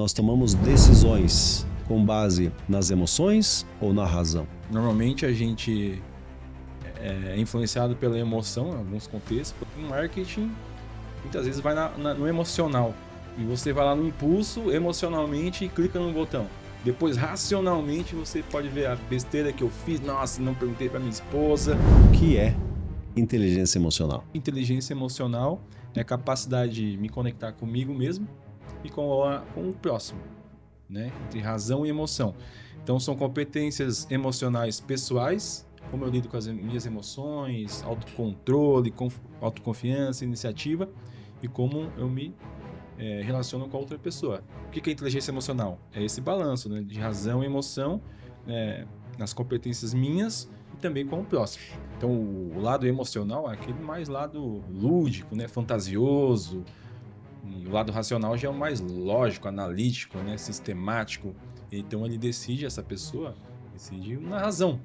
Nós tomamos decisões com base nas emoções ou na razão? Normalmente a gente é influenciado pela emoção, em alguns contextos. O marketing muitas vezes vai no emocional. E você vai lá no impulso, emocionalmente, e clica no botão. Depois, racionalmente, você pode ver a besteira que eu fiz. Nossa, não perguntei para minha esposa. O que é inteligência emocional? Inteligência emocional é a capacidade de me conectar comigo mesmo e com o próximo, né? Entre razão e emoção. Então, são competências emocionais pessoais, como eu lido com as minhas emoções, autocontrole, autoconfiança, iniciativa, e como eu me relaciono com a outra pessoa. O que é inteligência emocional? É esse balanço, né, de razão e emoção nas competências minhas e também com o próximo. Então, o lado emocional é aquele mais lado lúdico, né, fantasioso. E o lado racional já é o mais lógico, analítico, né, sistemático. Então, essa pessoa decide na razão.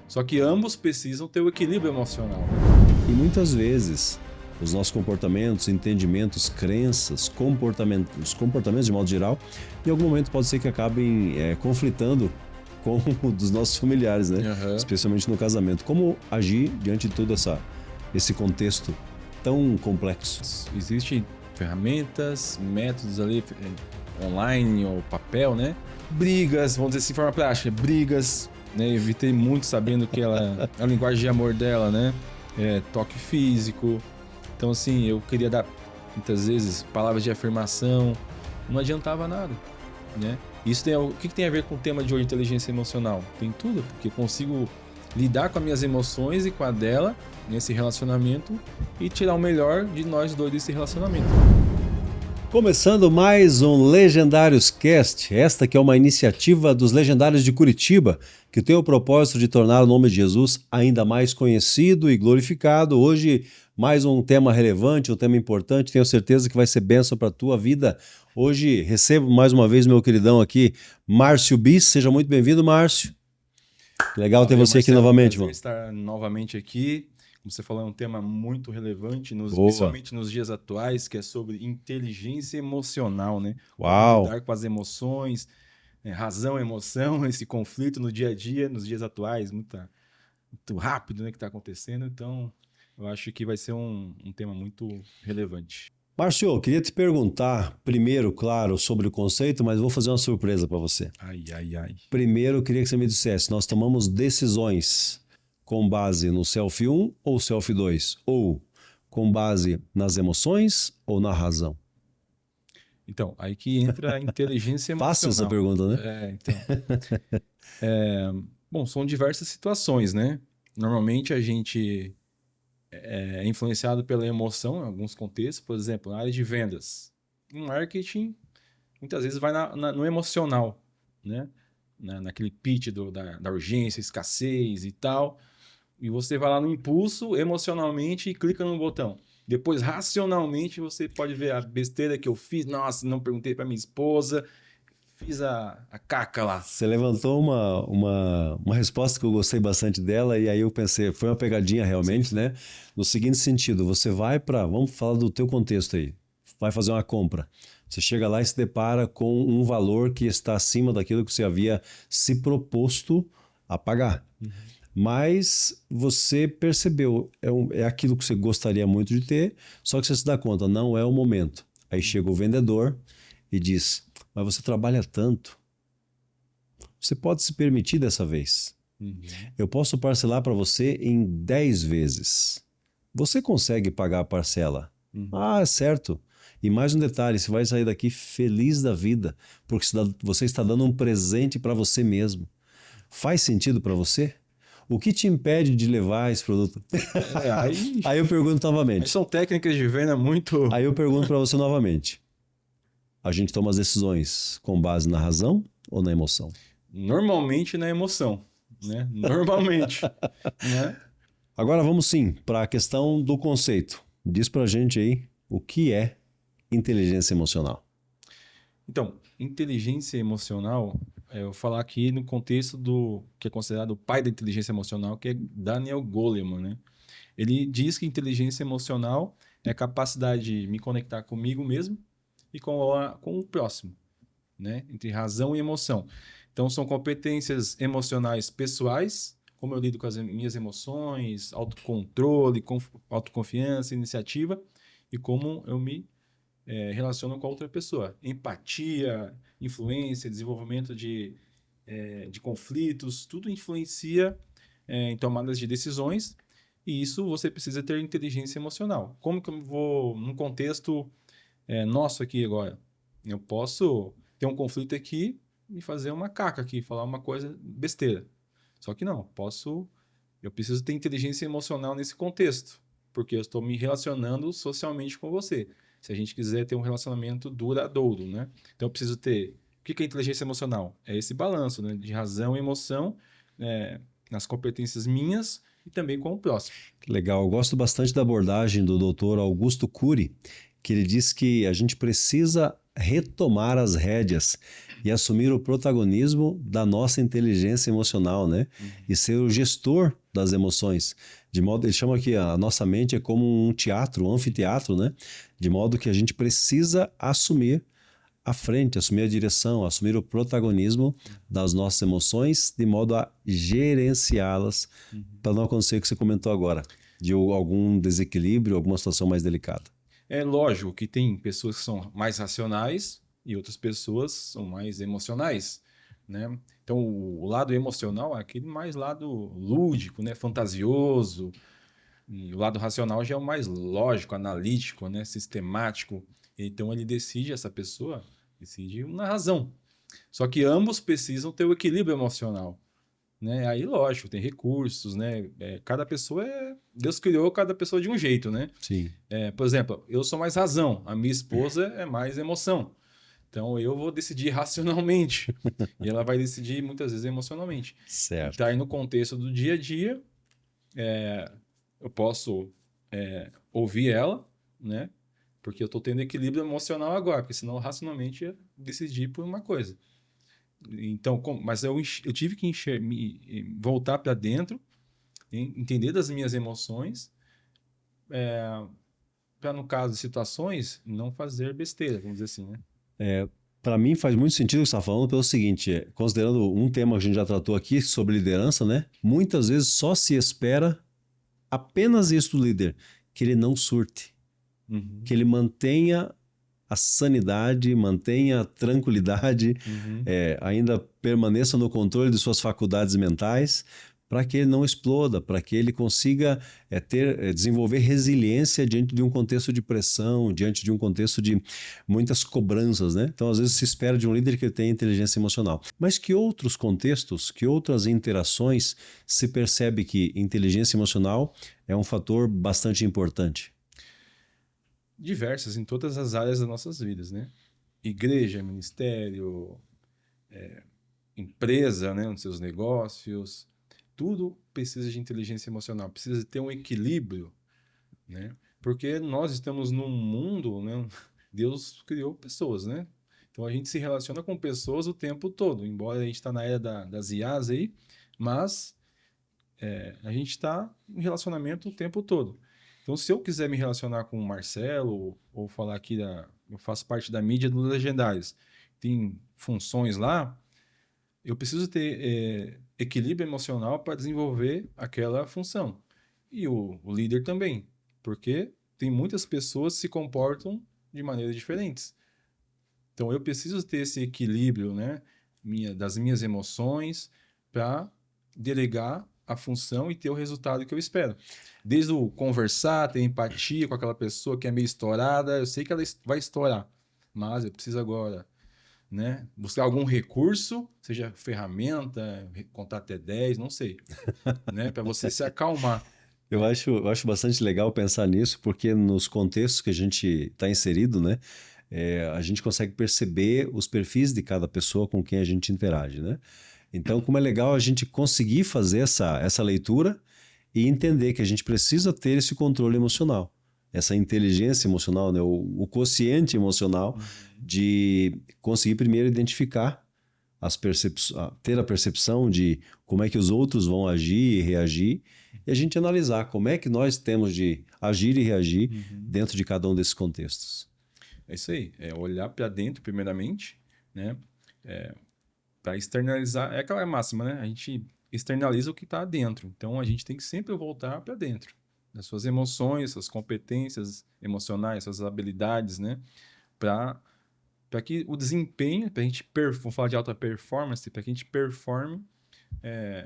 Só que ambos precisam ter o equilíbrio emocional. E muitas vezes os nossos comportamentos, entendimentos, crenças, os comportamentos de modo geral, em algum momento pode ser que acabem conflitando com o dos nossos familiares, né? Uhum. Especialmente no casamento. Como agir diante de todo esse contexto tão complexo? Existem ferramentas, métodos ali online ou papel, né? Brigas, vamos dizer assim, de forma prática, brigas, né? Eu evitei muito sabendo que a linguagem de amor dela, né? Toque físico. Então, assim, eu queria dar, muitas vezes, palavras de afirmação. Não adiantava nada, né? Isso o que tem a ver com o tema de hoje, inteligência emocional? Tem tudo, porque eu consigo lidar com as minhas emoções e com a dela nesse relacionamento e tirar o melhor de nós dois desse relacionamento. Começando mais um Legendários Cast, esta que é uma iniciativa dos Legendários de Curitiba, que tem o propósito de tornar o nome de Jesus ainda mais conhecido e glorificado. Hoje, mais um tema relevante, um tema importante, tenho certeza que vai ser bênção para a tua vida. Hoje, recebo mais uma vez meu queridão aqui, Márcio Bis. Seja muito bem-vindo, Márcio. Legal ter você aqui novamente, mano. mano. Estar novamente aqui. Como você falou, é um tema muito relevante, Boa. principalmente nos dias atuais, que é sobre inteligência emocional, né? Uau! Como lidar com as emoções, razão, emoção, esse conflito no dia a dia, nos dias atuais, muito rápido, né, que está acontecendo. Então, eu acho que vai ser um tema muito relevante. Márcio, eu queria te perguntar primeiro, claro, sobre o conceito, mas vou fazer uma surpresa para você. Ai, ai, ai. Primeiro, eu queria que você me dissesse, nós tomamos decisões com base no Self 1 ou Self 2? Ou com base nas emoções ou na razão? Então, aí que entra a inteligência emocional. Fácil essa pergunta, né? Bom, são diversas situações, né? Normalmente a gente é influenciado pela emoção em alguns contextos, por exemplo, na área de vendas. Em marketing, muitas vezes vai no emocional, né? Naquele pitch da urgência, escassez e tal. E você vai lá no impulso, emocionalmente, e clica no botão. Depois, racionalmente, você pode ver a besteira que eu fiz. Nossa, não perguntei para minha esposa. Fiz a caca lá. Você levantou uma resposta que eu gostei bastante dela e aí eu pensei, foi uma pegadinha realmente, sim, né? No seguinte sentido, você vai para, vamos falar do teu contexto aí, vai fazer uma compra. Você chega lá e se depara com um valor que está acima daquilo que você havia se proposto a pagar. Uhum. Mas você percebeu, é aquilo que você gostaria muito de ter, só que você se dá conta, não é o momento. Aí chega o vendedor e diz, mas você trabalha tanto, você pode se permitir dessa vez. Uhum. Eu posso parcelar para você em 10 vezes. Você consegue pagar a parcela? Uhum. Ah, certo. E mais um detalhe, você vai sair daqui feliz da vida, porque você está dando um presente para você mesmo. Faz sentido para você? O que te impede de levar esse produto? Aí eu pergunto novamente. Aí são técnicas de venda muito... Aí eu pergunto para você novamente. A gente toma as decisões com base na razão ou na emoção? Normalmente na emoção, né? Normalmente. Né? Agora vamos sim para a questão do conceito. Diz pra gente aí o que é inteligência emocional. Então, inteligência emocional, eu vou falar aqui no contexto do que é considerado o pai da inteligência emocional, que é Daniel Goleman, né? Ele diz que inteligência emocional é a capacidade de me conectar comigo mesmo e com o próximo, né? Entre razão e emoção. Então, são competências emocionais pessoais, como eu lido com as minhas emoções, autocontrole, autoconfiança, iniciativa, e como eu me relaciono com a outra pessoa. Empatia, influência, desenvolvimento de conflitos, tudo influencia em tomadas de decisões, e isso você precisa ter inteligência emocional. Como que eu vou, num contexto nosso aqui agora, eu posso ter um conflito aqui e fazer uma caca aqui, falar uma coisa besteira. Só que não, eu preciso ter inteligência emocional nesse contexto, porque eu estou me relacionando socialmente com você. Se a gente quiser ter um relacionamento duradouro, né? Então eu preciso ter. O que é inteligência emocional? É esse balanço, né, de razão e emoção nas competências minhas e também com o próximo. Legal, eu gosto bastante da abordagem do Dr. Augusto Cury, que ele diz que a gente precisa retomar as rédeas e assumir o protagonismo da nossa inteligência emocional, né? E ser o gestor das emoções. De modo, ele chama que a nossa mente é como um teatro, um anfiteatro, né? De modo que a gente precisa assumir a frente, assumir a direção, assumir o protagonismo das nossas emoções, de modo a gerenciá-las, para não acontecer o que você comentou agora, de algum desequilíbrio, alguma situação mais delicada. É lógico que tem pessoas que são mais racionais e outras pessoas são mais emocionais, né? Então, o lado emocional é aquele mais lado lúdico, né? Fantasioso. E o lado racional já é o mais lógico, analítico, né? Sistemático. Então, essa pessoa decide na razão. Só que ambos precisam ter o equilíbrio emocional, né? Aí, lógico, tem recursos, né? Cada pessoa Deus criou cada pessoa de um jeito, né? Sim. Por exemplo, eu sou mais razão, a minha esposa é mais emoção. Então, eu vou decidir racionalmente e ela vai decidir muitas vezes emocionalmente. Certo. Tá aí no contexto do dia a dia, eu posso ouvir ela, né? Porque eu estou tendo equilíbrio emocional agora, porque senão racionalmente ia decidir por uma coisa. Então, mas eu tive que voltar para dentro, entender das minhas emoções, para, no caso de situações, não fazer besteira, vamos dizer assim, né? Para mim faz muito sentido o que você está falando pelo seguinte, considerando um tema que a gente já tratou aqui sobre liderança, né? Muitas vezes só se espera apenas isso do líder, que ele não surte, que ele mantenha a sanidade, mantenha a tranquilidade, ainda permaneça no controle de suas faculdades mentais, para que ele não exploda, para que ele consiga desenvolver resiliência diante de um contexto de pressão, diante de um contexto de muitas cobranças, né? Então, às vezes, se espera de um líder que ele tenha inteligência emocional. Mas que outros contextos, que outras interações se percebe que inteligência emocional é um fator bastante importante? Diversas, em todas as áreas das nossas vidas, né? Igreja, ministério, empresa, né? Nos seus negócios, tudo precisa de inteligência emocional, precisa ter um equilíbrio, né? Porque nós estamos num mundo, né? Deus criou pessoas, né? Então a gente se relaciona com pessoas o tempo todo, embora a gente está na era das IAs aí, mas a gente está em relacionamento o tempo todo. Então, se eu quiser me relacionar com o Marcelo, ou falar aqui, eu faço parte da mídia dos Legendários, tem funções lá, eu preciso ter equilíbrio emocional para desenvolver aquela função. E o líder também, porque tem muitas pessoas que se comportam de maneiras diferentes. Então, eu preciso ter esse equilíbrio, né, das minhas emoções para delegar a função e ter o resultado que eu espero. Desde o conversar, ter empatia com aquela pessoa que é meio estourada, eu sei que ela vai estourar, mas eu preciso agora, né, buscar algum recurso, seja ferramenta, contar até 10, não sei, né, para você se acalmar. Eu acho bastante legal pensar nisso, porque nos contextos que a gente está inserido, né, a gente consegue perceber os perfis de cada pessoa com quem a gente interage, né? Então, como é legal a gente conseguir fazer essa leitura e entender que a gente precisa ter esse controle emocional, essa inteligência emocional, né? O quociente emocional de conseguir primeiro identificar ter a percepção de como é que os outros vão agir e reagir, e a gente analisar como é que nós temos de agir e reagir dentro de cada um desses contextos. É isso aí, é olhar para dentro primeiramente, né? Para externalizar, é aquela máxima, né? A gente externaliza o que está dentro. Então, a gente tem que sempre voltar para dentro das suas emoções, suas competências emocionais, suas habilidades, né? Para que o desempenho, para a gente, vamos falar de alta performance, para que a gente performe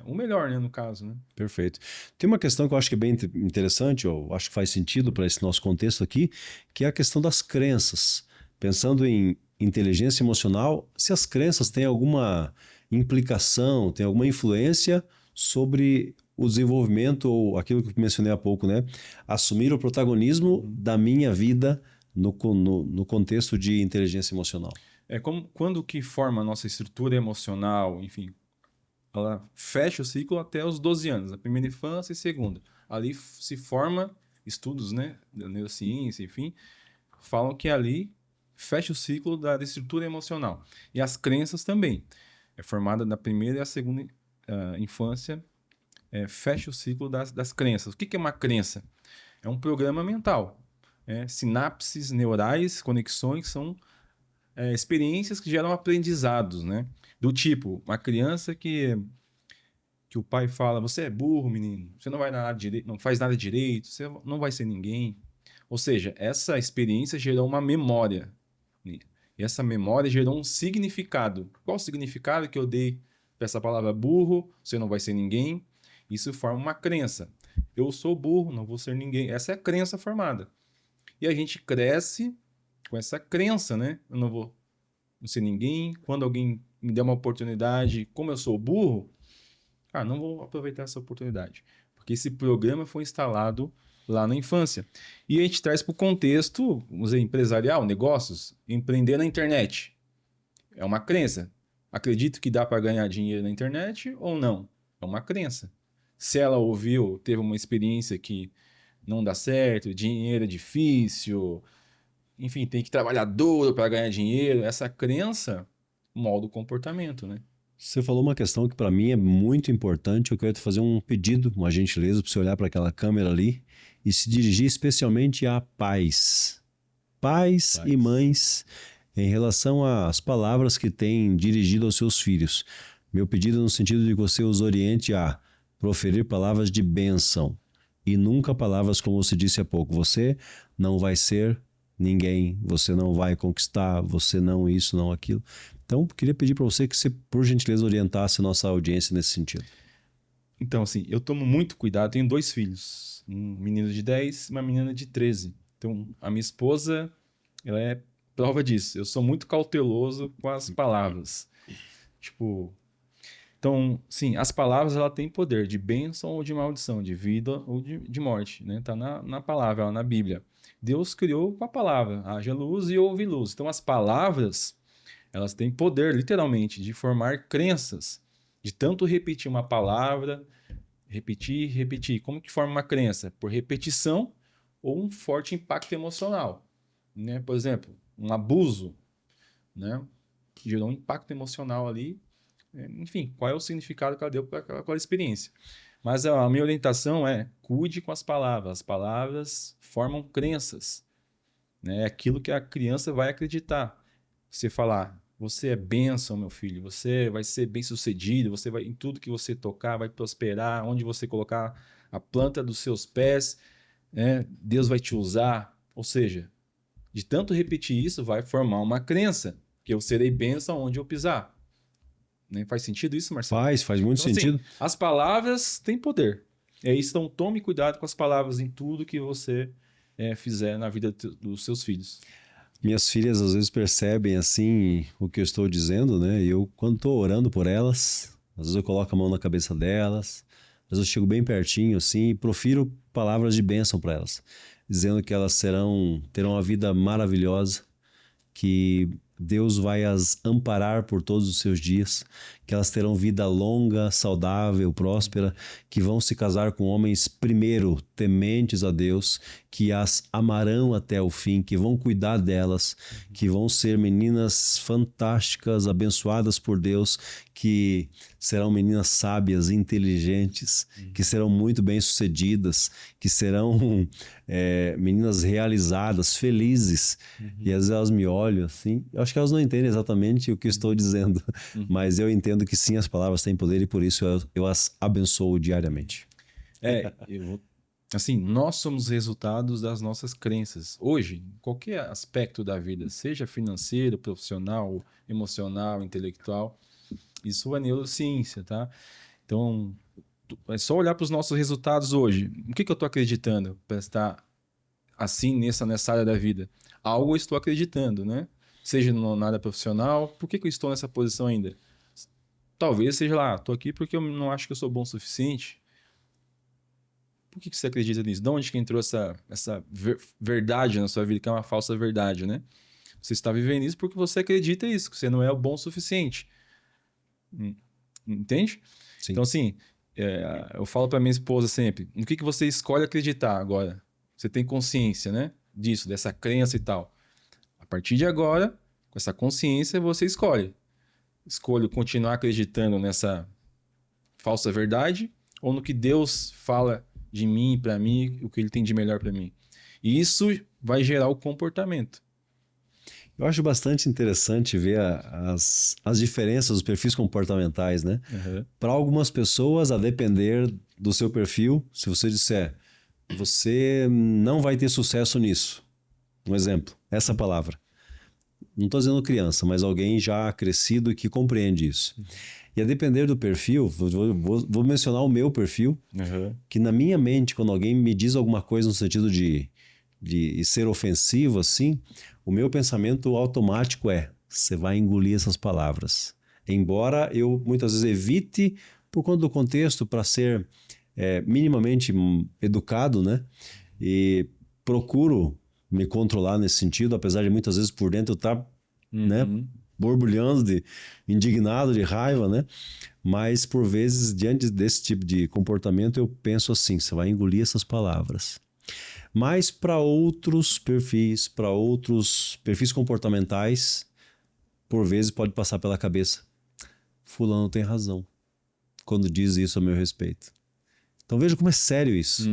o melhor, né? No caso, né? Perfeito. Tem uma questão que eu acho que é bem interessante, eu acho que faz sentido para esse nosso contexto aqui, que é a questão das crenças. Pensando em inteligência emocional, se as crenças têm alguma implicação, têm alguma influência sobre o desenvolvimento ou aquilo que eu mencionei há pouco, né? Assumir o protagonismo da minha vida no contexto de inteligência emocional. Quando que forma a nossa estrutura emocional, enfim, ela fecha o ciclo até os 12 anos, a primeira infância e segunda. Ali se forma estudos, né, da neurociência, enfim, falam que ali fecha o ciclo da estrutura emocional. E as crenças também. É formada na primeira e a segunda infância, fecha o ciclo das crenças. O que é uma crença? É um programa mental. Sinapses neurais, conexões, são experiências que geram aprendizados, né? Do tipo, uma criança que o pai fala, você é burro, menino, você não vai nada direito, não faz nada direito, você não vai ser ninguém. Ou seja, essa experiência gerou uma memória. E essa memória gerou um significado. Qual o significado que eu dei para essa palavra burro, você não vai ser ninguém? Isso forma uma crença. Eu sou burro, não vou ser ninguém. Essa é a crença formada. E a gente cresce com essa crença, né? Eu não vou ser ninguém. Quando alguém me der uma oportunidade, como eu sou burro, não vou aproveitar essa oportunidade. Porque esse programa foi instalado lá na infância. E a gente traz para o contexto, vamos dizer, empresarial, negócios, empreender na internet. É uma crença. Acredito que dá para ganhar dinheiro na internet ou não? É uma crença. Se ela ouviu, teve uma experiência que não dá certo, dinheiro é difícil, enfim, tem que trabalhar duro para ganhar dinheiro, essa crença molda o comportamento, né? Você falou uma questão que para mim é muito importante. Eu quero te fazer um pedido, uma gentileza, para você olhar para aquela câmera ali e se dirigir especialmente a pais e mães em relação às palavras que têm dirigido aos seus filhos. Meu pedido no sentido de que você os oriente a proferir palavras de bênção e nunca palavras como você disse há pouco. Você não vai ser ninguém, você não vai conquistar, você não isso, não aquilo. Então, queria pedir para você que você, por gentileza, orientasse a nossa audiência nesse sentido. Então, assim, eu tomo muito cuidado. Tenho 2 filhos, um menino de 10 e uma menina de 13. Então, a minha esposa, ela é prova disso. Eu sou muito cauteloso com as palavras. Tipo, então, sim, as palavras, ela têm poder de bênção ou de maldição, de vida ou de morte, né? Tá na palavra, na Bíblia. Deus criou com a palavra, haja luz e houve luz. Então, as palavras, elas têm poder, literalmente, de formar crenças. De tanto repetir uma palavra, repetir. Como que forma uma crença? Por repetição ou um forte impacto emocional, né? Por exemplo, um abuso, né? Que gerou um impacto emocional ali. Enfim, qual é o significado que ela deu para aquela experiência? Mas a minha orientação é: cuide com as palavras. As palavras formam crenças, né? É aquilo que a criança vai acreditar. Você falar, você é bênção, meu filho, você vai ser bem-sucedido, você vai, em tudo que você tocar, vai prosperar, onde você colocar a planta dos seus pés, né? Deus vai te usar. Ou seja, de tanto repetir isso, vai formar uma crença, que eu serei bênção onde eu pisar. Né? Faz sentido isso, Marcelo? Faz muito Então, sentido. Assim, as palavras têm poder. É isso, então tome cuidado com as palavras em tudo que você fizer na vida dos seus filhos. Minhas filhas às vezes percebem assim o que eu estou dizendo, né? E eu, quando estou orando por elas, às vezes eu coloco a mão na cabeça delas, às vezes eu chego bem pertinho assim e profiro palavras de bênção para elas, dizendo que elas terão uma vida maravilhosa, que Deus vai as amparar por todos os seus dias, que elas terão vida longa, saudável, próspera, que vão se casar com homens, primeiro, tementes a Deus, que as amarão até o fim, que vão cuidar delas, que vão ser meninas fantásticas, abençoadas por Deus, que serão meninas sábias, inteligentes, que serão muito bem-sucedidas, que serão meninas realizadas, felizes. E às vezes elas me olham assim, eu acho que elas não entendem exatamente o que eu estou dizendo, mas eu entendo que sim, as palavras têm poder e por isso eu as abençoo diariamente. Assim, nós somos resultados das nossas crenças. Hoje, em qualquer aspecto da vida, seja financeiro, profissional, emocional, intelectual, isso é neurociência, tá? Então, é só olhar para os nossos resultados hoje. O que eu estou acreditando para estar assim nessa área da vida? Algo eu estou acreditando, né? Seja na área profissional, por que eu estou nessa posição ainda? Talvez seja lá, estou aqui porque eu não acho que eu sou bom o suficiente. Por que você acredita nisso? De onde que entrou essa verdade na sua vida, que é uma falsa verdade, né? Você está vivendo isso porque você acredita isso, que você não é o bom o suficiente. Entende? Sim. Então, assim, eu falo para minha esposa sempre, no que você escolhe acreditar agora? Você tem consciência, né? Disso, dessa crença e tal. A partir de agora, com essa consciência, você escolhe. Escolho continuar acreditando nessa falsa verdade ou no que Deus fala de mim, para mim, o que ele tem de melhor para mim. E isso vai gerar o comportamento. Eu acho bastante interessante ver as diferenças dos perfis comportamentais, né? Uhum. Para algumas pessoas, a depender do seu perfil, se você disser, você não vai ter sucesso nisso. Um exemplo, essa palavra. Não estou dizendo criança, mas alguém já crescido e que compreende isso. E a depender do perfil, vou mencionar o meu perfil, que na minha mente, quando alguém me diz alguma coisa no sentido de ser ofensivo, assim, o meu pensamento automático é, você vai engolir essas palavras. Embora eu muitas vezes evite, por conta do contexto, para ser minimamente educado, né? E procuro me controlar nesse sentido, apesar de muitas vezes por dentro eu estar né, borbulhando, indignado, de raiva, né? Mas por vezes, diante desse tipo de comportamento, eu penso assim, você vai engolir essas palavras. Mas para outros perfis comportamentais, por vezes pode passar pela cabeça, fulano tem razão quando diz isso a meu respeito. Então veja como é sério isso.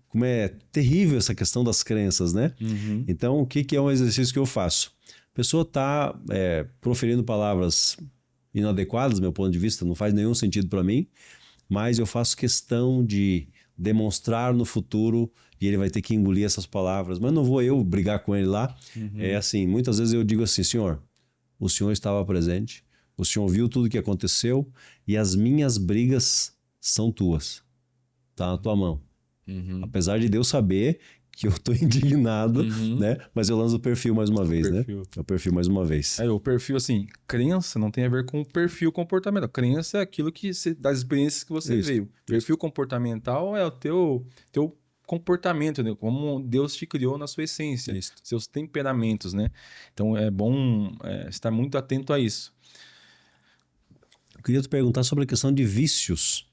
Como é terrível essa questão das crenças, né? Então o que é um exercício que eu faço? A pessoa está proferindo palavras inadequadas, do meu ponto de vista, não faz nenhum sentido para mim, mas eu faço questão de demonstrar no futuro e ele vai ter que engolir essas palavras, mas não vou eu brigar com ele lá. É assim, muitas vezes eu digo assim, senhor, o senhor estava presente, o senhor viu tudo o que aconteceu e as minhas brigas são tuas, tá na tua mão. Apesar de Deus saber que eu tô indignado, né? Mas eu lanço o perfil mais uma vez, né? O perfil mais uma vez. O perfil, assim, crença não tem a ver com o perfil comportamental. Crença é aquilo das experiências que você veio. Perfil comportamental é o teu comportamento, né? Como Deus te criou na sua essência, seus temperamentos, né? Então é bom estar muito atento a isso. Eu queria te perguntar sobre a questão de vícios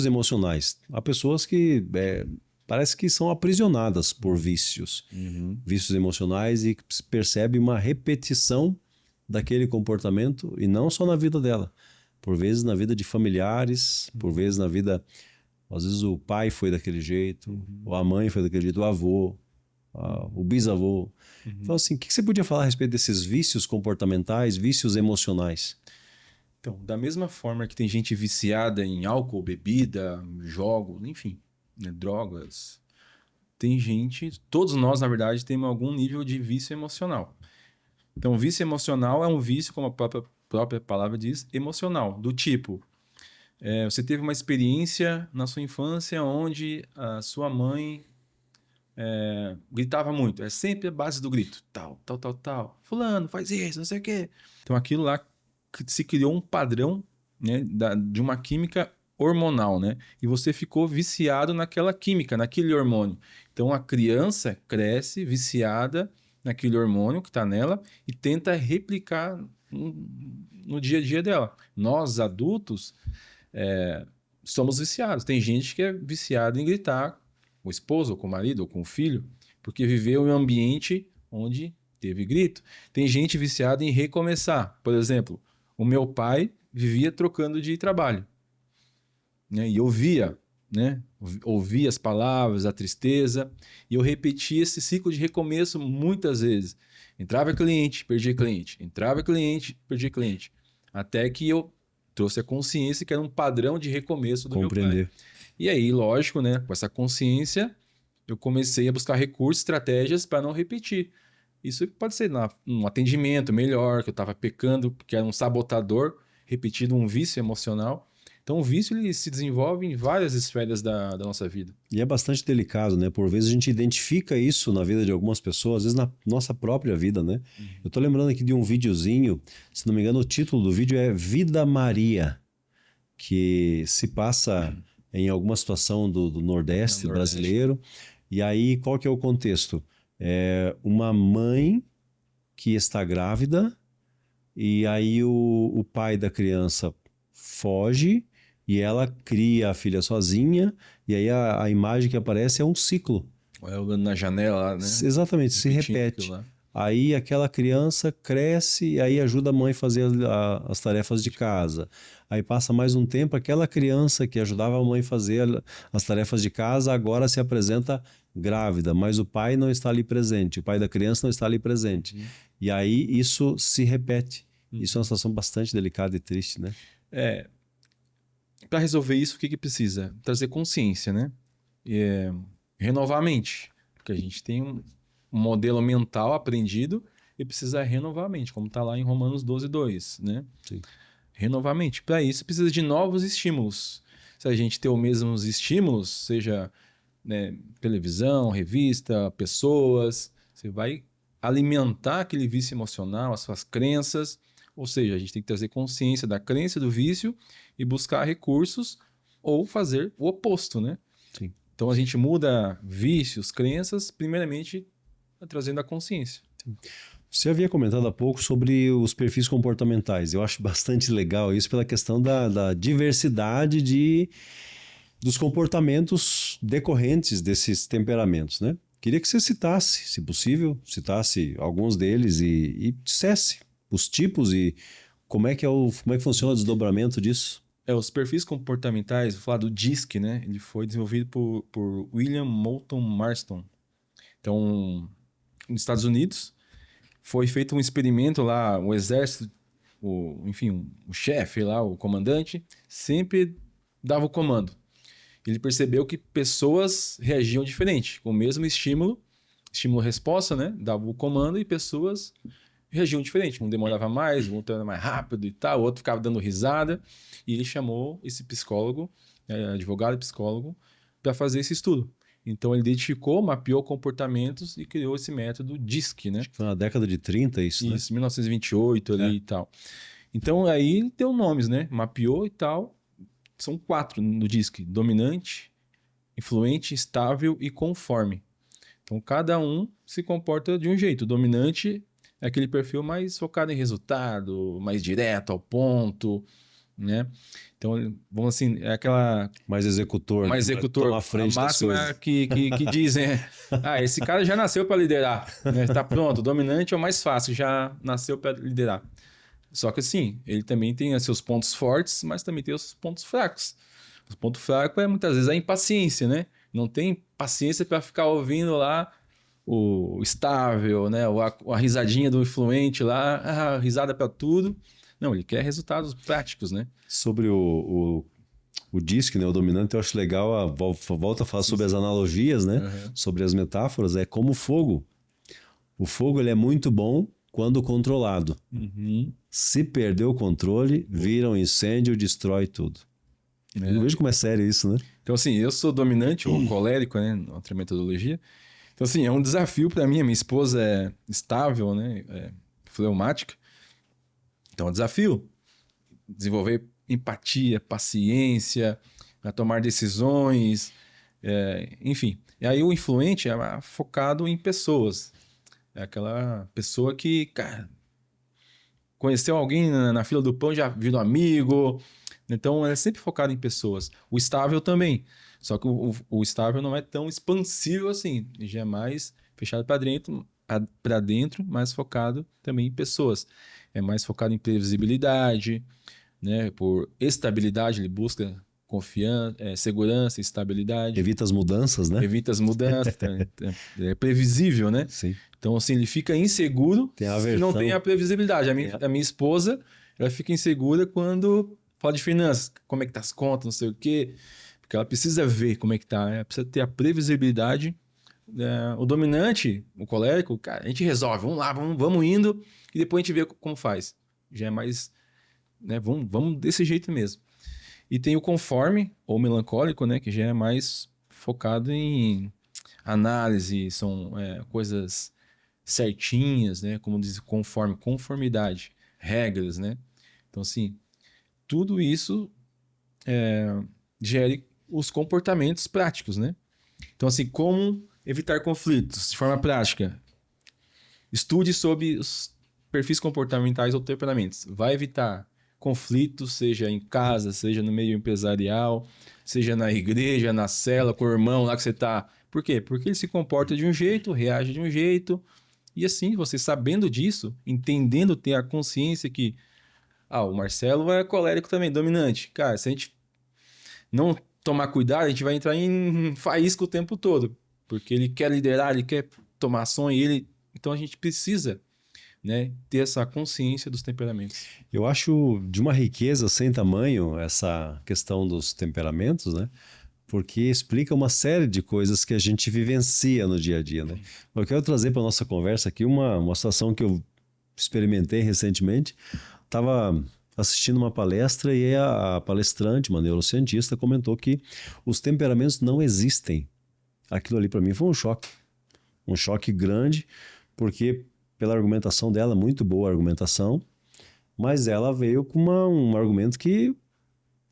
emocionais. Há pessoas que parece que são aprisionadas por vícios emocionais e se percebe uma repetição daquele comportamento e não só na vida dela, por vezes na vida de familiares, por vezes na vida, às vezes o pai foi daquele jeito, ou a mãe foi daquele jeito, o avô, o bisavô. Então assim, o que você podia falar a respeito desses vícios comportamentais, vícios emocionais? Então, da mesma forma que tem gente viciada em álcool, bebida, jogos, enfim, né, drogas, tem gente, todos nós, na verdade, temos algum nível de vício emocional. Então, vício emocional é um vício, como a própria palavra diz, emocional, do tipo, você teve uma experiência na sua infância onde a sua mãe gritava muito, é sempre a base do grito, tal, fulano, faz isso, não sei o quê. Então, aquilo lá se criou um padrão, né, de uma química hormonal, né? E você ficou viciado naquela química, naquele hormônio. Então a criança cresce viciada naquele hormônio que está nela e tenta replicar no dia a dia dela. Nós, adultos, somos viciados. Tem gente que é viciada em gritar o esposo, ou com o marido, ou com o filho, porque viveu em um ambiente onde teve grito. Tem gente viciada em recomeçar. Por exemplo, o meu pai vivia trocando de trabalho, né? E eu via, né? Ouvia as palavras, a tristeza, e eu repetia esse ciclo de recomeço muitas vezes. Entrava cliente, perdia cliente. Entrava cliente, perdia cliente. Até que eu trouxe a consciência que era um padrão de recomeço do meu pai. Compreender. E aí, lógico, né? Com essa consciência, eu comecei a buscar recursos, estratégias para não repetir. Isso pode ser um atendimento melhor, que eu estava pecando, porque era um sabotador, repetido um vício emocional. Então, o vício ele se desenvolve em várias esferas da nossa vida. E é bastante delicado, né? Por vezes a gente identifica isso na vida de algumas pessoas, às vezes na nossa própria vida, né? Eu tô lembrando aqui de um videozinho, se não me engano, o título do vídeo é Vida Maria, que se passa em alguma situação do Nordeste brasileiro. E aí, qual que é o contexto? É uma mãe que está grávida e aí o pai da criança foge e ela cria a filha sozinha e aí a imagem que aparece é um ciclo. Olhando na janela lá, né? Exatamente, se Repetindo repete. aquilo lá. Aí aquela criança cresce e aí ajuda a mãe a fazer as tarefas de casa. Aí passa mais um tempo, aquela criança que ajudava a mãe a fazer as tarefas de casa agora se apresenta grávida, mas o pai não está ali presente, o pai da criança não está ali presente. E aí isso se repete. Isso é uma situação bastante delicada e triste, né? Para resolver isso, o que precisa? Trazer consciência, né? Renovar a mente. Porque a gente tem um modelo mental aprendido e precisa renovar a mente, como está lá em Romanos 12:2, né? Sim. Renovar a mente. Para isso, precisa de novos estímulos. Se a gente ter os mesmos estímulos, seja, né, televisão, revista, pessoas, você vai alimentar aquele vício emocional, as suas crenças. Ou seja, a gente tem que trazer consciência da crença do vício e buscar recursos ou fazer o oposto, né? Sim. Então a gente muda vícios, crenças, primeiramente trazendo a consciência. Você havia comentado há pouco sobre os perfis comportamentais. Eu acho bastante legal isso pela questão da diversidade dos comportamentos decorrentes desses temperamentos, né? Queria que você citasse, se possível, alguns deles e dissesse os tipos e como é que funciona o desdobramento disso. Os perfis comportamentais, vou falar do DISC, né? Ele foi desenvolvido por William Moulton Marston. Então, nos Estados Unidos, foi feito um experimento lá, o exército, o chefe lá, o comandante, sempre dava o comando. Ele percebeu que pessoas reagiam diferente, com o mesmo estímulo-resposta, né? Dava o comando e pessoas reagiam diferente. Um demorava mais, um era mais rápido e tal, o outro ficava dando risada. E ele chamou esse psicólogo, advogado e psicólogo, para fazer esse estudo. Então ele identificou, mapeou comportamentos e criou esse método DISC, né? Acho que foi na década de 30 isso, né? Isso, 1928 ali e tal. Então aí ele deu nomes, né? Mapeou e tal. São 4 no DISC: dominante, influente, estável e conforme. Então cada um se comporta de um jeito. O dominante é aquele perfil mais focado em resultado, mais direto ao ponto, né? Então, vamos assim, é aquela... Mais executor. Mais executor. À frente a máxima que dizem, esse cara já nasceu para liderar, né? Tá pronto, o dominante é o mais fácil, já nasceu para liderar. Só que assim, ele também tem os seus pontos fortes, mas também tem os seus pontos fracos. O ponto fraco é muitas vezes a impaciência, né? Não tem paciência para ficar ouvindo lá o estável, né? A risadinha do influente lá, risada para tudo. Não, ele quer resultados práticos, né? Sobre o DISC, né, o dominante, eu acho legal, volta a falar sobre as analogias, né? Sobre as metáforas, é como o fogo. O fogo ele é muito bom quando controlado. Se perder o controle, vira um incêndio, destrói tudo. Eu não vejo como é sério isso, né? Então, assim, eu sou dominante ou colérico, né? Outra metodologia. Então, assim, é um desafio para mim. A minha esposa é estável, né? É fleumática. Então, é um desafio. Desenvolver empatia, paciência, para tomar decisões, enfim. E aí o influente é focado em pessoas. É aquela pessoa que, cara, conheceu alguém na fila do pão, já virou amigo. Então, é sempre focado em pessoas. O estável também. Só que o estável não é tão expansivo assim, já é mais fechado para dentro, mais focado também em pessoas. É mais focado em previsibilidade, né? Por estabilidade, ele busca confiança, segurança, estabilidade, Evita as mudanças, né? evita as mudanças, é previsível, né? Sim. Então, assim, ele fica inseguro Tem a se não tem aversão. a previsibilidade. A minha esposa, ela fica insegura quando fala de finanças, como é que tá as contas, não sei o quê, porque ela precisa ver como é que tá, ela precisa ter a previsibilidade. O dominante, o colérico, cara, a gente resolve, vamos lá, vamos indo, e depois a gente vê como faz. Já é mais, né, vamos desse jeito mesmo. E tem o conforme, ou melancólico, né, que já é mais focado em análise, são coisas certinhas, né, como diz conformidade, regras, né. Então, assim, tudo isso gere os comportamentos práticos, né. Então, assim, como evitar conflitos de forma prática? Estude sobre os perfis comportamentais ou temperamentos. Vai evitar conflitos, seja em casa, seja no meio empresarial, seja na igreja, na cela, com o irmão lá que você tá. Por quê? Porque ele se comporta de um jeito, reage de um jeito. E assim, você sabendo disso, entendendo, ter a consciência que o Marcelo é colérico também, dominante. Cara, se a gente não tomar cuidado, a gente vai entrar em faísca o tempo todo. Porque ele quer liderar, ele quer tomar ação e ele... Então a gente precisa, né, ter essa consciência dos temperamentos. Eu acho de uma riqueza sem tamanho essa questão dos temperamentos, né? Porque explica uma série de coisas que a gente vivencia no dia a dia, né? Eu quero trazer para nossa conversa aqui uma situação que eu experimentei recentemente. Estava assistindo uma palestra e a palestrante, uma neurocientista, comentou que os temperamentos não existem. Aquilo ali para mim foi um choque grande, porque pela argumentação dela, muito boa argumentação, mas ela veio com um argumento que,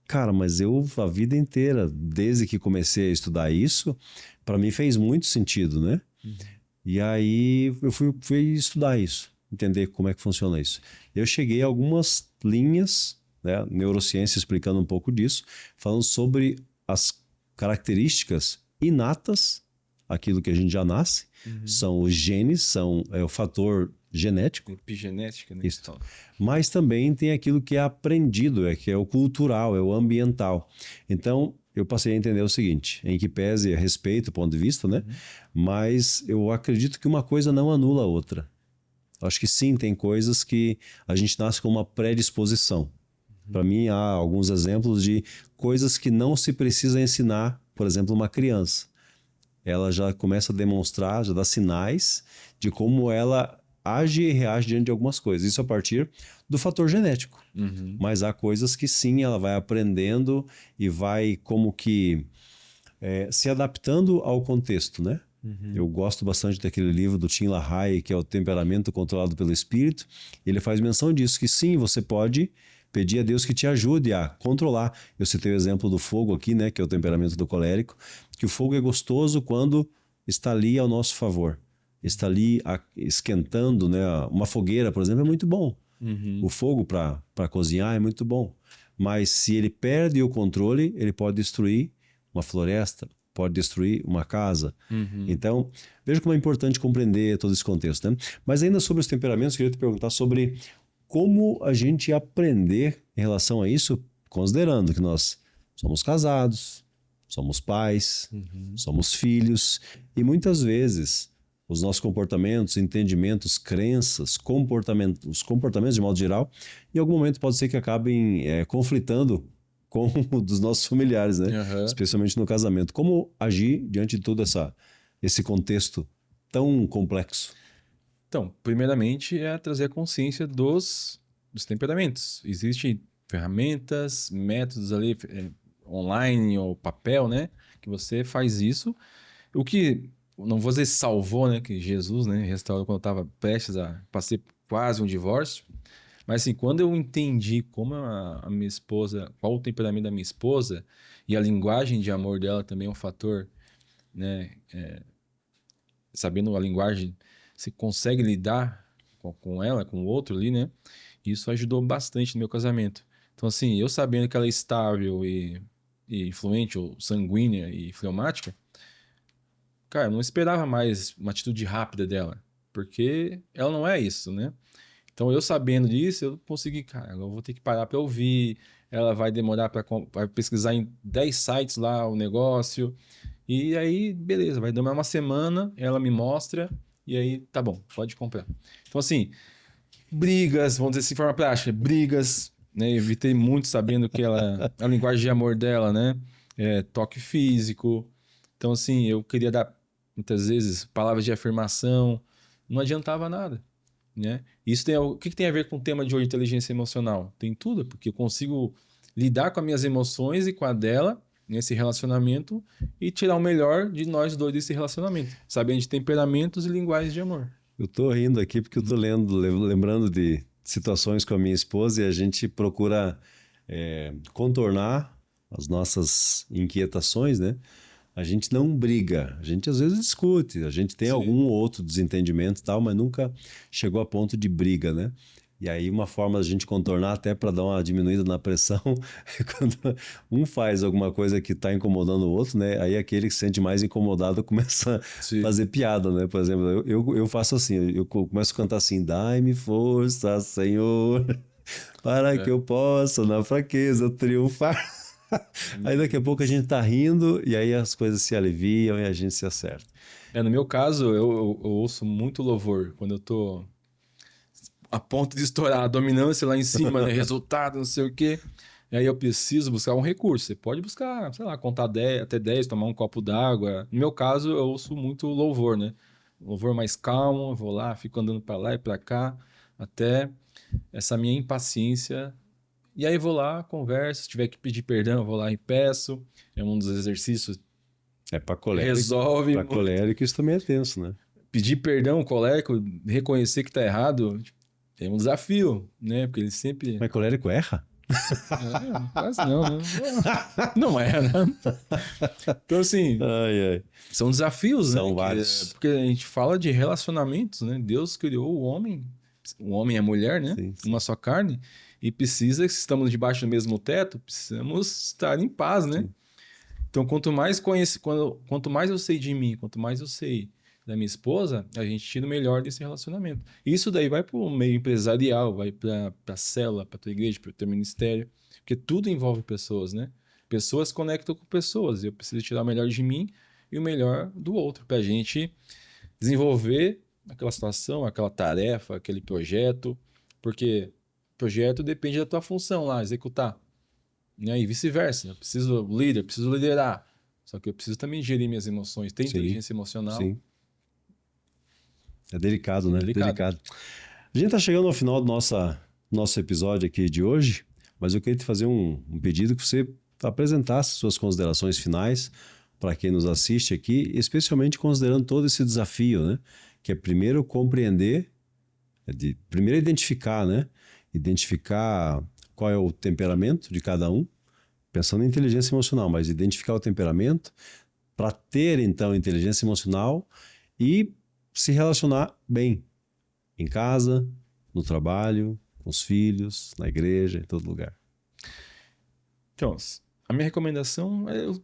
cara, mas eu a vida inteira, desde que comecei a estudar isso, para mim fez muito sentido, né? E aí eu fui estudar isso, entender como é que funciona isso. Eu cheguei a algumas linhas, né, neurociência explicando um pouco disso, falando sobre as características inatas, aquilo que a gente já nasce, são os genes, é o fator genético. Epigenética, né? Isso. Mas também tem aquilo que é aprendido, que é o cultural, é o ambiental. Então, eu passei a entender o seguinte, em que pese a respeito, ponto de vista, né? Mas eu acredito que uma coisa não anula a outra. Acho que sim, tem coisas que a gente nasce com uma predisposição. Para mim, há alguns exemplos de coisas que não se precisa ensinar, por exemplo, uma criança. Ela já começa a demonstrar, já dá sinais de como ela age e reage diante de algumas coisas. Isso a partir do fator genético. Mas há coisas que sim, ela vai aprendendo e vai como que se adaptando ao contexto, né? Eu gosto bastante daquele livro do Tim LaHaye, que é o Temperamento Controlado pelo Espírito. Ele faz menção disso, que sim, você pode pedir a Deus que te ajude a controlar. Eu citei o exemplo do fogo aqui, né, que é o temperamento do colérico, que o fogo é gostoso quando está ali ao nosso favor. Está ali esquentando, né? Uma fogueira, por exemplo, é muito bom. O fogo para cozinhar é muito bom. Mas se ele perde o controle, ele pode destruir uma floresta, pode destruir uma casa. Então, veja como é importante compreender todo esse contexto, né? Mas ainda sobre os temperamentos, eu queria te perguntar sobre como a gente aprender em relação a isso, considerando que nós somos casados, somos pais, somos filhos, e muitas vezes os nossos comportamentos, entendimentos, crenças, os comportamentos de modo geral, em algum momento pode ser que acabem conflitando com o dos nossos familiares, né? Especialmente no casamento. Como agir diante de todo esse contexto tão complexo? Então, primeiramente é trazer a consciência dos temperamentos. Existem ferramentas, métodos ali online ou papel, né? Que você faz isso. O que, não vou dizer salvou, né? Que Jesus, né? Restaurou quando eu estava prestes a... Passei quase um divórcio. Mas assim, quando eu entendi como a minha esposa... Qual o temperamento da minha esposa e a linguagem de amor dela também é um fator, né? Sabendo a linguagem, você consegue lidar com ela, com o outro ali, né? Isso ajudou bastante no meu casamento. Então, assim, eu sabendo que ela é estável e e influente, ou sanguínea e fleumática, cara, eu não esperava mais uma atitude rápida dela, porque ela não é isso, né? Então, eu sabendo disso, eu consegui, cara, eu vou ter que parar para ouvir, ela vai demorar para vai pesquisar em 10 sites lá o negócio, e aí, beleza, vai demorar uma semana, ela me mostra, e aí, tá bom, pode comprar. Então, assim, brigas, vamos dizer assim, de forma prática, brigas, né? Evitei muito sabendo que a linguagem de amor dela, né? É toque físico. Então, assim, eu queria dar, muitas vezes, palavras de afirmação, não adiantava nada, né? Isso tem, o que tem a ver com o tema de hoje, inteligência emocional? Tem tudo, porque eu consigo lidar com as minhas emoções e com a dela nesse relacionamento e tirar o melhor de nós dois desse relacionamento, sabendo de temperamentos e linguagens de amor. Eu tô rindo aqui porque eu tô lembrando de situações com a minha esposa e a gente procura contornar as nossas inquietações, né? A gente não briga, a gente às vezes discute, a gente tem Sim. algum outro desentendimento e tal, mas nunca chegou a ponto de briga, né? E aí uma forma da gente contornar até para dar uma diminuída na pressão é quando um faz alguma coisa que está incomodando o outro, né? Aí aquele que se sente mais incomodado começa a Sim. fazer piada, né? Por exemplo, eu faço assim, eu começo a cantar assim, dai-me força, Senhor, para que eu possa na fraqueza triunfar. Aí daqui a pouco a gente tá rindo e aí as coisas se aliviam e a gente se acerta. No meu caso, eu ouço muito louvor quando eu tô a ponto de estourar a dominância lá em cima, né? Resultado, não sei o quê. E aí eu preciso buscar um recurso. Você pode buscar, sei lá, contar 10, até 10, tomar um copo d'água. No meu caso, eu ouço muito louvor, né? Louvor mais calmo, eu vou lá, fico andando para lá e para cá, até essa minha impaciência. E aí vou lá, converso, se tiver que pedir perdão, eu vou lá e peço. É um dos exercícios É que resolve para muito. colérico isso também é tenso, né? Pedir perdão, colérico, reconhecer que tá errado, é um desafio, né? Porque ele sempre. Mas colérico erra? Quase não, né? Não é, né? Então, assim, Ai, ai. são desafios, né? São vários. Porque a gente fala de relacionamentos, né? Deus criou o homem e a mulher, né? Sim, sim. Uma só carne, e precisa, se estamos debaixo do mesmo teto, precisamos estar em paz, né? Sim. Então, quanto mais eu sei de mim, quanto mais eu sei da minha esposa, a gente tira o melhor desse relacionamento. Isso daí vai para o meio empresarial, vai para a célula, para a tua igreja, para o teu ministério, porque tudo envolve pessoas, né? Pessoas conectam com pessoas. Eu preciso tirar o melhor de mim e o melhor do outro, para a gente desenvolver aquela situação, aquela tarefa, aquele projeto, porque projeto depende da tua função lá, executar, né? E vice-versa. Eu preciso líder, preciso liderar. Só que eu preciso também gerir minhas emoções, ter Sim, inteligência emocional. sim. É delicado, É né? delicado. Delicado. A gente tá chegando ao final do nosso episódio aqui de hoje, mas eu queria te fazer um pedido que você apresentasse suas considerações finais para quem nos assiste aqui, especialmente considerando todo esse desafio, né? Que é primeiro compreender, primeiro identificar, né? Identificar qual é o temperamento de cada um, pensando em inteligência emocional, mas identificar o temperamento para ter então inteligência emocional e se relacionar bem em casa, no trabalho, com os filhos, na igreja, em todo lugar. Então, a minha recomendação é eu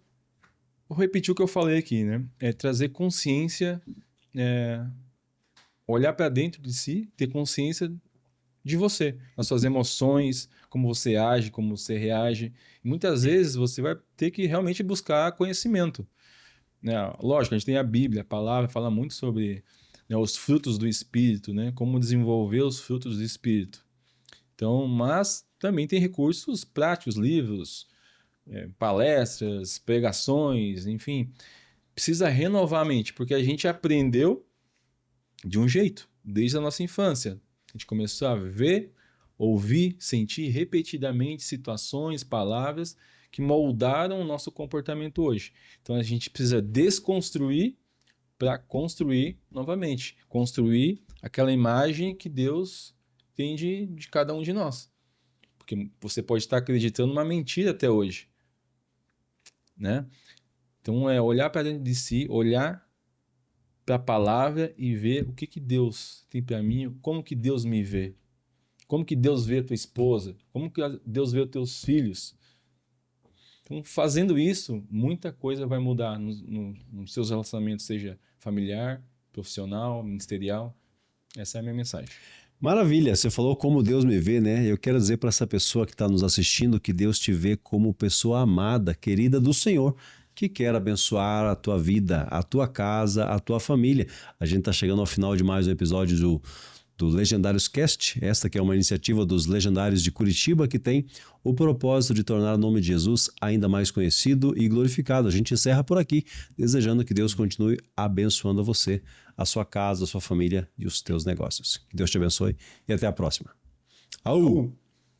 vou repetir o que eu falei aqui, né? É trazer consciência, olhar para dentro de si, ter consciência de você, das suas emoções, como você age, como você reage. E muitas vezes você vai ter que realmente buscar conhecimento, né? Lógico, a gente tem a Bíblia, a palavra fala muito sobre, né, os frutos do Espírito, né? Como desenvolver os frutos do Espírito. Então, mas também tem recursos práticos, livros, palestras, pregações, enfim. Precisa renovar a mente, porque a gente aprendeu de um jeito, desde a nossa infância. A gente começou a ver, ouvir, sentir repetidamente situações, palavras que moldaram o nosso comportamento hoje. Então a gente precisa desconstruir para construir novamente. Construir aquela imagem que Deus tem de cada um de nós. Porque você pode estar acreditando numa mentira até hoje, né? Então é olhar para dentro de si, olhar para a palavra e ver o que Deus tem para mim, como que Deus me vê, como que Deus vê a tua esposa, como que Deus vê os teus filhos. Então, fazendo isso, muita coisa vai mudar nos seus relacionamentos, seja familiar, profissional, ministerial. Essa é a minha mensagem. Maravilha, você falou como Deus me vê, né? Eu quero dizer para essa pessoa que está nos assistindo que Deus te vê como pessoa amada, querida do Senhor, que quer abençoar a tua vida, a tua casa, a tua família. A gente está chegando ao final de mais um episódio do Legendários Cast, esta que é uma iniciativa dos Legendários de Curitiba, que tem o propósito de tornar o nome de Jesus ainda mais conhecido e glorificado. A gente encerra por aqui, desejando que Deus continue abençoando você, a sua casa, a sua família e os teus negócios. Que Deus te abençoe e até a próxima. Au!